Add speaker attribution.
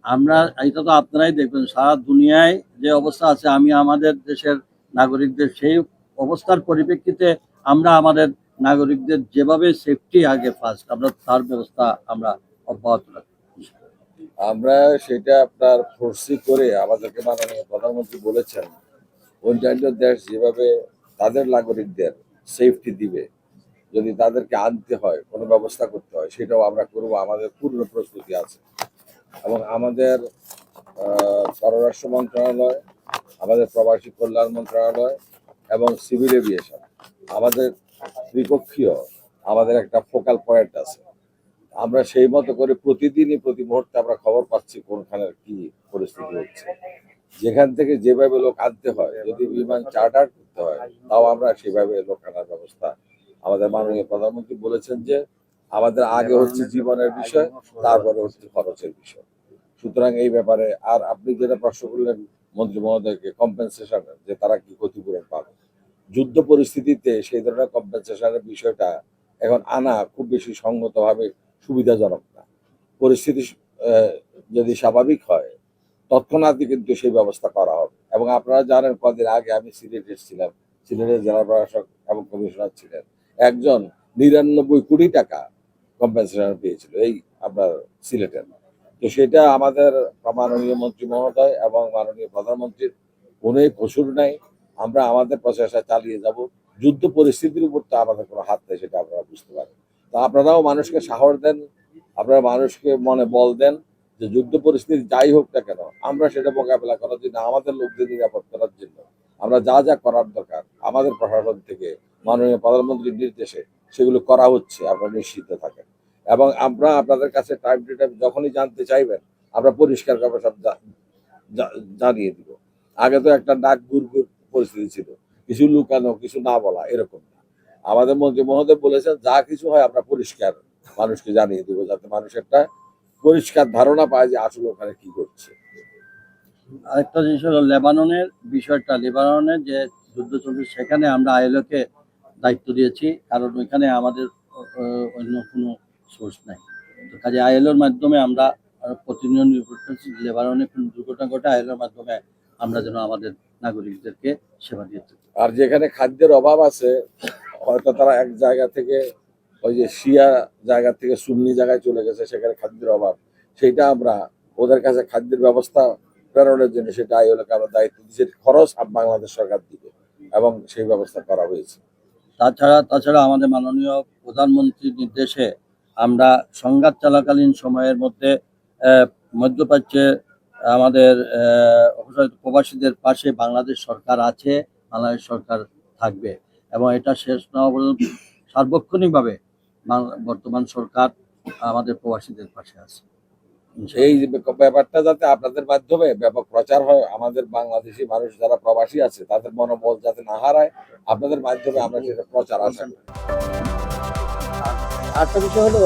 Speaker 1: আমরা এটা তো আপনারাই দেখবেন সারা দুনিয়ায় যে অবস্থা আছে, আমি আমাদের দেশের নাগরিকদের সেই অবস্থার পরিপ্রেক্ষিতে আমরা আমাদের নাগরিকদের যেভাবে সেফটি আগে ফার্স্ট আমরা তার ব্যবস্থা আমরা অব্যাহত রাখি।
Speaker 2: আমরা সেটা আপনার ফোর্সি করে আমাদেরকে মাননীয় প্রধানমন্ত্রী বলেছেন অন্যান্য দেশ যেভাবে তাদের নাগরিকদের সেফটি দিবে, যদি তাদেরকে আনতে হয় কোনো ব্যবস্থা করতে হয় সেটাও আমরা করব। আমাদের পূর্ণ প্রস্তুতি আছে এবং আমাদের পররাষ্ট্র মন্ত্রণালয়, আমাদের প্রবাসী কল্যাণ মন্ত্রণালয় এবং সিভিল এভিয়েশন, আমাদের ত্রিপক্ষীয় আমাদের একটা ফোকাল পয়েন্ট আছে। আমরা সেই মতো করে প্রতিদিনই প্রতি মুহূর্তে আমরা খবর পাচ্ছি কোনখানে কি পরিস্থিতি হচ্ছে। যেখান থেকে যেভাবে লোক আনতে হয়, যদি বিমান চার্টার করতে হয় তাও আমরা সেভাবে লোক আনার ব্যবস্থা। আমাদের মাননীয় প্রধানমন্ত্রী বলেছেন যে আমাদের আগে হচ্ছে জীবনের বিষয়, তারপরে হচ্ছে খরচের বিষয়। সুতরাং এই ব্যাপারে আর আপনি যেটা প্রশ্ন করলেন মন্ত্রী মহোদয়কে কম্পেনসেশন, যে তারা কি ক্ষতিপূরণ পাবে, যুদ্ধ পরিস্থিতিতে সেই ধরনের কম্পেনসেশনের বিষয়টা এখন আনা খুব বেশি সঙ্গতভাবে সুবিধাজনক না। পরিস্থিতি যদি স্বাভাবিক হয় তৎক্ষণাৎই কিন্তু সেই ব্যবস্থা করা হবে। এবং আপনারা জানেন কদিন আগে আমি সিলেটে ছিলাম, সিলেটের জেলা প্রশাসক এবং কমিশনার ছিলেন, একজন ৯৯ কোটি টাকা কম্পেনসেশন পেয়েছিল এই আপনার সিলেটের। তো সেটা আমাদের মাননীয় মন্ত্রী মহোদয় এবং মাননীয় প্রধানমন্ত্রীর কোনো কসুর নাই। আমরা আমাদের প্রচেষ্টা চালিয়ে যাব। যুদ্ধ পরিস্থিতির উপর তো আমাদের কোনো হাত নেই, সেটা আপনারা বুঝতে পারেন। তো আপনারাও মানুষকে সাহস দেন, আপনারা মানুষকে মনে বল দেন যে যুদ্ধ পরিস্থিতি যাই হোক না কেন আমরা সেটা মোকাবেলা করার জন্য, আমাদের লোকদের নিরাপদ করার জন্য আমরা যা যা করার দরকার আমাদের প্রশাসন থেকে মাননীয় প্রধানমন্ত্রীর নির্দেশে সেগুলো করা হচ্ছে, আপনারা নিশ্চিত থাকেন। এবং আমরা আপনাদের কাছে টাইম টু টাইম যখনই জানতে চাইবেন আমরা পরিষ্কার ভাবে সব জানিয়ে দিব। আগে তো একটা ডাক গুড় পরিস্থিতি ছিল, কিছু লুকানো কিছু না বলা এরকম না। আমাদের মন্ত্রী মহোদয় বলেছেন যা কিছু হয় আমরা পরিষ্কার মানুষকে জানিয়ে দিব, যাতে মানুষ একটা পরিষ্কার ধারণা পায় যে আসলে ওখানে কি করছে।
Speaker 1: আরেকটা জিনিস হলো লেবাননের বিষয়টা, লেবাননের যে যুদ্ধ চলছে সেখানে আমরা আইএলওকে দায়িত্ব দিয়েছি, কারণ ওইখানে আমাদের অন্য কোনো সোর্স নাই। তো কাজে আইএলওর মাধ্যমে আমরা প্রতিনিয়ত নির্ভর করছি, লেবাননে কোনো দুর্ঘটনা ঘটে আইএলওর মাধ্যমে আমরা যেন আমাদের নাগরিকদেরকে সেবা দিয়ে থাকি।
Speaker 2: আর যেখানে খাদ্যের অভাব আছে, হয়তো তারা এক জায়গা থেকে ওই যে শিয়া জায়গা থেকে সুন্নি জায়গায় চলে গেছে, সেখানে খাদ্যের অভাব, সেইটা আমরা ওদের কাছে খাদ্যের ব্যবস্থা প্রেরণের জন্য সেটা আইওএলকে আমরা দায়িত্ব দিচ্ছি, খরচ বাংলাদেশ সরকার দিবে এবং সেই ব্যবস্থা করা হয়েছে।
Speaker 1: তাছাড়া আমাদের মাননীয় প্রধানমন্ত্রীর নির্দেশে আমরা সংঘাত চলাকালীন সময়ের মধ্যে মধ্যপ্রাচ্যে আমাদের অপসারিত প্রবাসীদের পাশে বাংলাদেশ সরকার আছে, বাংলাদেশ সরকার থাকবে এবং এটা শেষ না হওয়া পর্যন্ত সার্বক্ষণিকভাবে বর্তমান সরকার আমাদের প্রবাসীদের পাশে আছে।
Speaker 2: এই ব্যাপারটা যাতে আপনাদের মাধ্যমে ব্যাপক প্রচার হয়, আমাদের বাংলাদেশি মানুষ যারা প্রবাসী আছে তাদের মনোবল যাতে না হারায়, আপনাদের মাধ্যমে আমরা সেটা প্রচার আশা করি।
Speaker 1: আরেকটা বিষয় হলো